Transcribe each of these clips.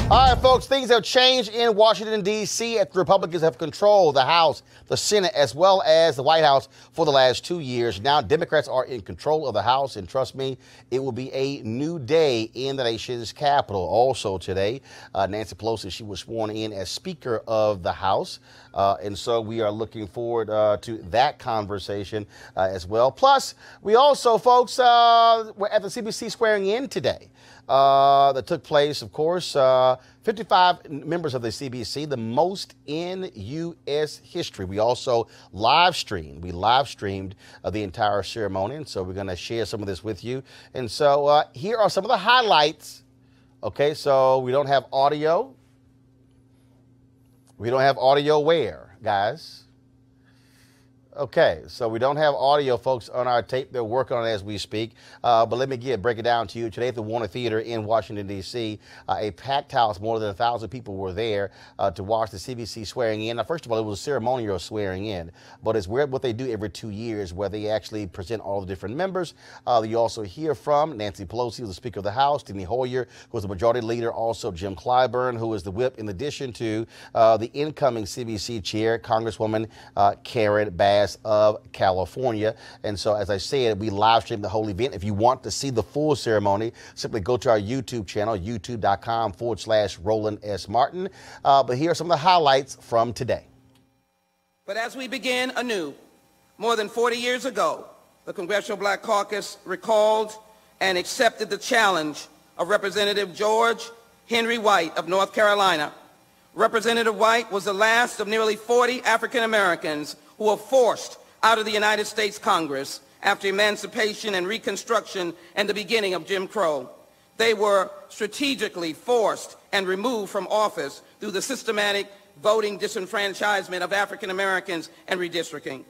All right, folks, things have changed in Washington, D.C. as the Republicans have controlled the House, the Senate, as well as the White House for the last 2 years. Now Democrats are in control of the House, and trust me, it will be a new day in the nation's capital. Also today, Nancy Pelosi, she was sworn in as Speaker of the House, and so we are looking forward to that conversation as well. Plus, we also, folks, were at the CBC swearing in today. That took place, of course, 55 members of the CBC, the most in U.S. history. We also live streamed the entire ceremony, and so we're going to share some of this with you. And so here are some of the highlights. Okay, so we don't have audio. We don't have audio where, guys? Okay, so we don't have audio, folks, on our tape. They're working on it as we speak. But let me break it down to you. Today at the Warner Theater in Washington, D.C., a packed house, more than 1,000 people were there to watch the CBC swearing in. Now, first of all, it was a ceremonial swearing in, but it's weird what they do every 2 years where they actually present all the different members. You also hear from Nancy Pelosi, who's the Speaker of the House, Steny Hoyer, who is the Majority Leader, also Jim Clyburn, who is the whip, in addition to the incoming CBC chair, Congresswoman Karen Bass of California. And so, as I said, we live stream the whole event. If you want to see the full ceremony, simply go to our YouTube channel, youtube.com/Roland S. Martin. But here are some of the highlights from today. But as we begin anew, more than 40 years ago, the Congressional Black Caucus recalled and accepted the challenge of Representative George Henry White of North Carolina. Representative White was the last of nearly 40 African Americans who were forced out of the United States Congress after emancipation and Reconstruction and the beginning of Jim Crow. They were strategically forced and removed from office through the systematic voting disenfranchisement of African Americans and redistricting,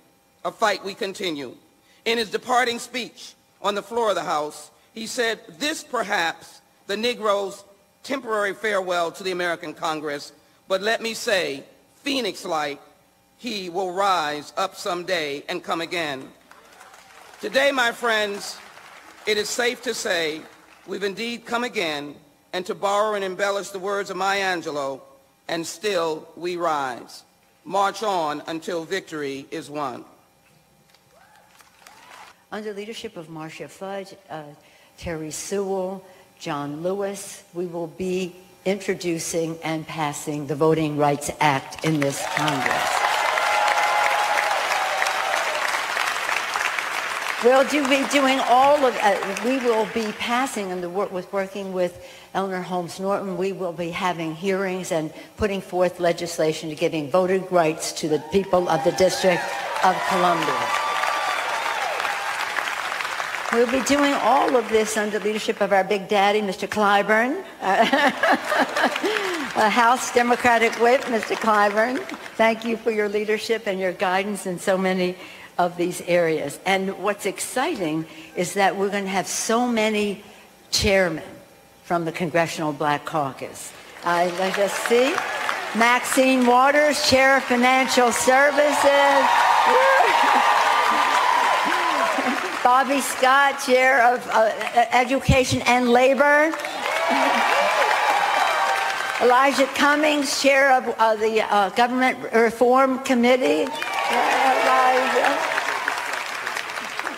a fight we continue. In his departing speech on the floor of the House, he said, "This perhaps the Negro's temporary farewell to the American Congress, but let me say, Phoenix-like, he will rise up someday and come again." Today, my friends, it is safe to say we've indeed come again, and to borrow and embellish the words of Maya Angelou, and still we rise. March on until victory is won. Under leadership of Marcia Fudge, Terry Sewell, John Lewis, we will be introducing and passing the Voting Rights Act in this Congress. We'll be doing all of, we will be passing, and working with Eleanor Holmes Norton, we will be having hearings and putting forth legislation to giving voting rights to the people of the District of Columbia. We'll be doing all of this under leadership of our big daddy, Mr. Clyburn, House Democratic Whip, Mr. Clyburn. Thank you for your leadership and your guidance in so many of these areas. And what's exciting is that we're going to have so many chairmen from the Congressional Black Caucus. Let us see. Maxine Waters, Chair of Financial Services. Bobby Scott, Chair of Education and Labor. Elijah Cummings, Chair of the Government Reform Committee.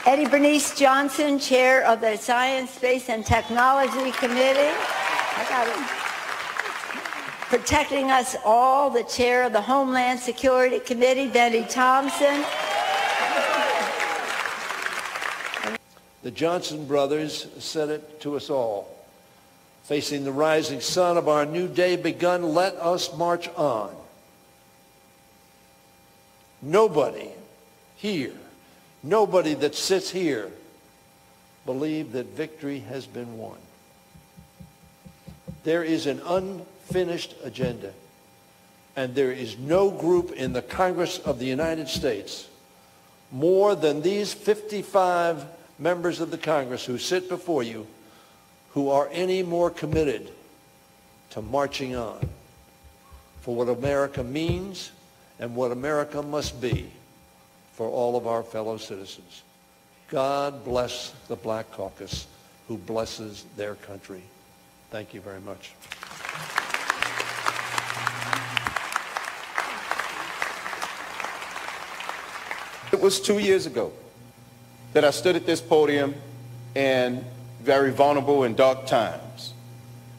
Eddie Bernice Johnson, Chair of the Science, Space, and Technology Committee. I got him. Protecting us all, the Chair of the Homeland Security Committee, Betty Thompson. The Johnson brothers said it to us all. Facing the rising sun of our new day begun, let us march on. Nobody here, nobody that sits here, believe that victory has been won. There is an unfinished agenda, and there is no group in the Congress of the United States more than these 55 members of the Congress who sit before you who are any more committed to marching on for what America means and what America must be for all of our fellow citizens. God bless the Black Caucus who blesses their country. Thank you very much. it was 2 years ago that I stood at this podium in very vulnerable and dark times.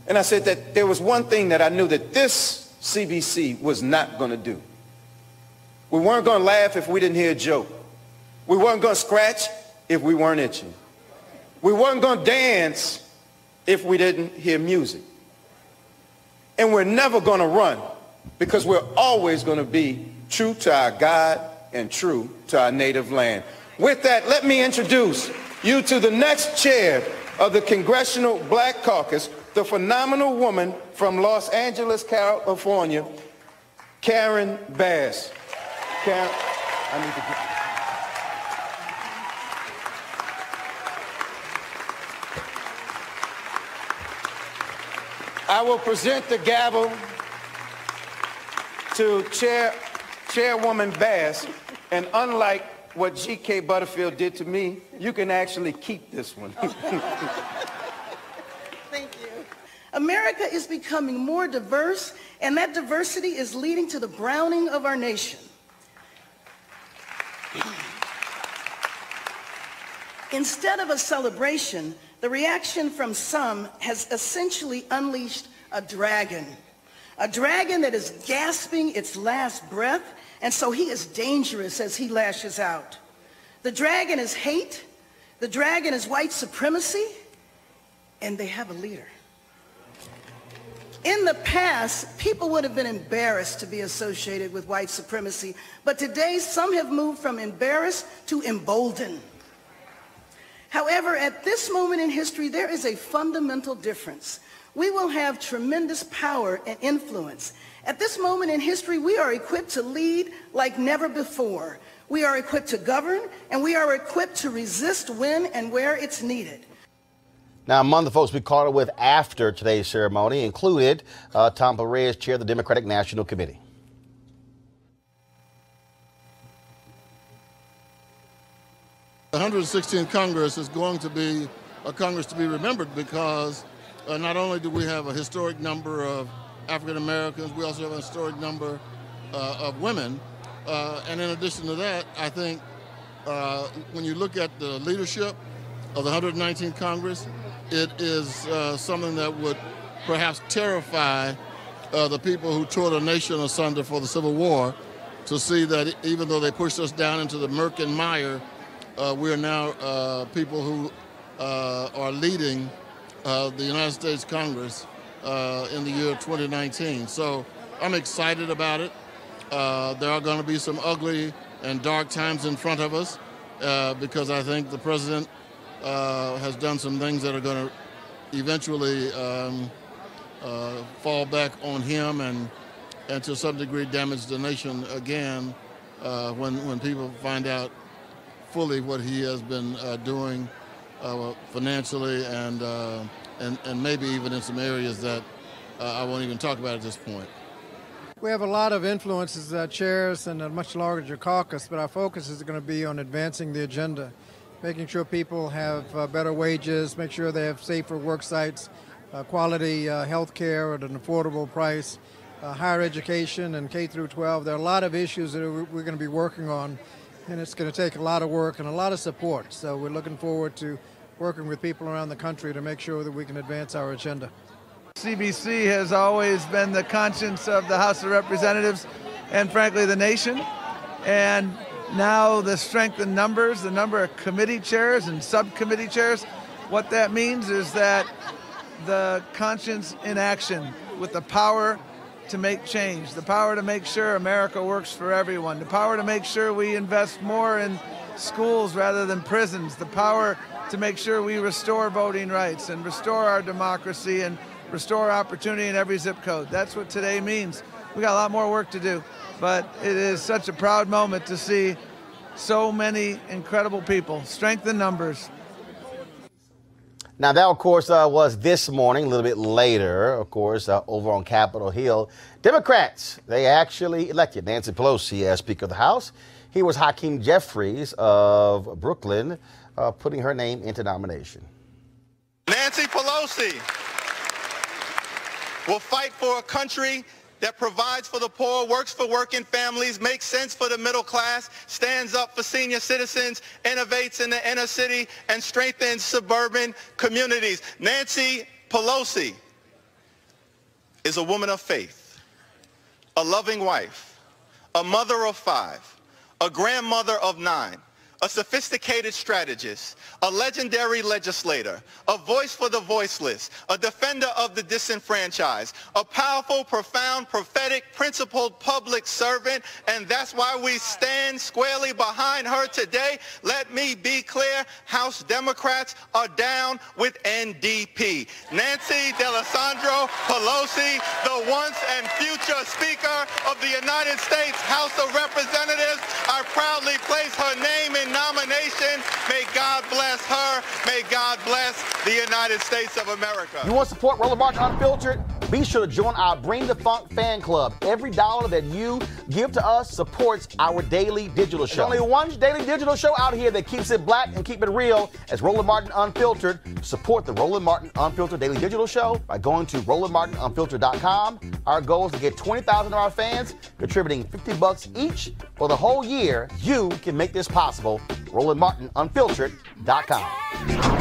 And I said that there was one thing that I knew that this CBC was not going to do. We weren't going to laugh if we didn't hear a joke. We weren't going to scratch if we weren't itching. We weren't going to dance if we didn't hear music. And we're never going to run because we're always going to be true to our God and true to our native land. With that, let me introduce you to the next chair of the Congressional Black Caucus, the phenomenal woman from Los Angeles, California, Karen Bass. Karen, I need to get... I will present the gavel to Chairwoman Bass, and unlike what G.K. Butterfield did to me, you can actually keep this one. Thank you. America is becoming more diverse, and that diversity is leading to the browning of our nation. Instead of a celebration, the reaction from some has essentially unleashed a dragon that is gasping its last breath, and so he is dangerous as he lashes out. The dragon is hate, the dragon is white supremacy, and they have a leader. In the past, people would have been embarrassed to be associated with white supremacy, but today some have moved from embarrassed to emboldened. However, at this moment in history, there is a fundamental difference. We will have tremendous power and influence. At this moment in history, we are equipped to lead like never before. We are equipped to govern, and we are equipped to resist when and where it's needed. Now, among the folks we caught up with after today's ceremony included Tom Perez, chair of the Democratic National Committee. The 116th Congress is going to be a Congress to be remembered because not only do we have a historic number of African Americans, we also have a historic number of women. And in addition to that, I think when you look at the leadership of the 119th Congress, it is something that would perhaps terrify the people who tore the nation asunder for the Civil War to see that even though they pushed us down into the murk and mire, we are now people who are leading the United States Congress in the year 2019. So I'm excited about it. There are going to be some ugly and dark times in front of us because I think the president has done some things that are going to eventually fall back on him and to some degree damage the nation again when people find out fully what he has been doing financially and maybe even in some areas that I won't even talk about at this point. We have a lot of influences, chairs and a much larger caucus, but our focus is going to be on advancing the agenda, making sure people have better wages, make sure they have safer work sites, quality health care at an affordable price, higher education and K through 12. There are a lot of issues that we're going to be working on, and it's going to take a lot of work and a lot of support. So we're looking forward to working with people around the country to make sure that we can advance our agenda. CBC has always been the conscience of the House of Representatives and frankly the nation. And now the strength in numbers, the number of committee chairs and subcommittee chairs, what that means is that the conscience in action with the power to make change, the power to make sure America works for everyone, the power to make sure we invest more in schools rather than prisons, the power to make sure we restore voting rights and restore our democracy and restore opportunity in every zip code. That's what today means. We got a lot more work to do, but it is such a proud moment to see so many incredible people, strength in numbers. Now, that, of course, was this morning, a little bit later, of course, over on Capitol Hill. Democrats, they actually elected Nancy Pelosi as Speaker of the House. Here was Hakeem Jeffries of Brooklyn putting her name into nomination. Nancy Pelosi will fight for a country that provides for the poor, works for working families, makes sense for the middle class, stands up for senior citizens, innovates in the inner city, and strengthens suburban communities. Nancy Pelosi is a woman of faith, a loving wife, a mother of 5, a grandmother of 9, a sophisticated strategist, a legendary legislator, a voice for the voiceless, a defender of the disenfranchised, a powerful, profound, prophetic, principled public servant, and that's why we stand squarely behind her today. Let me be clear, House Democrats are down with NDP. Nancy D'Alessandro Pelosi, the once and future Speaker of the United States House of Representatives, I proudly place her name in nomination. May God bless her. May God bless the United States of America. You want to support Roland Martin Unfiltered? Be sure to join our Bring the Funk fan club. Every dollar that you give to us supports our daily digital show. There's only one daily digital show out here that keeps it black and keep it real as Roland Martin Unfiltered. Support the Roland Martin Unfiltered daily digital show by going to RolandMartinUnfiltered.com. Our goal is to get 20,000 of our fans contributing $50 each for the whole year. You can make this possible. RolandMartinUnfiltered.com.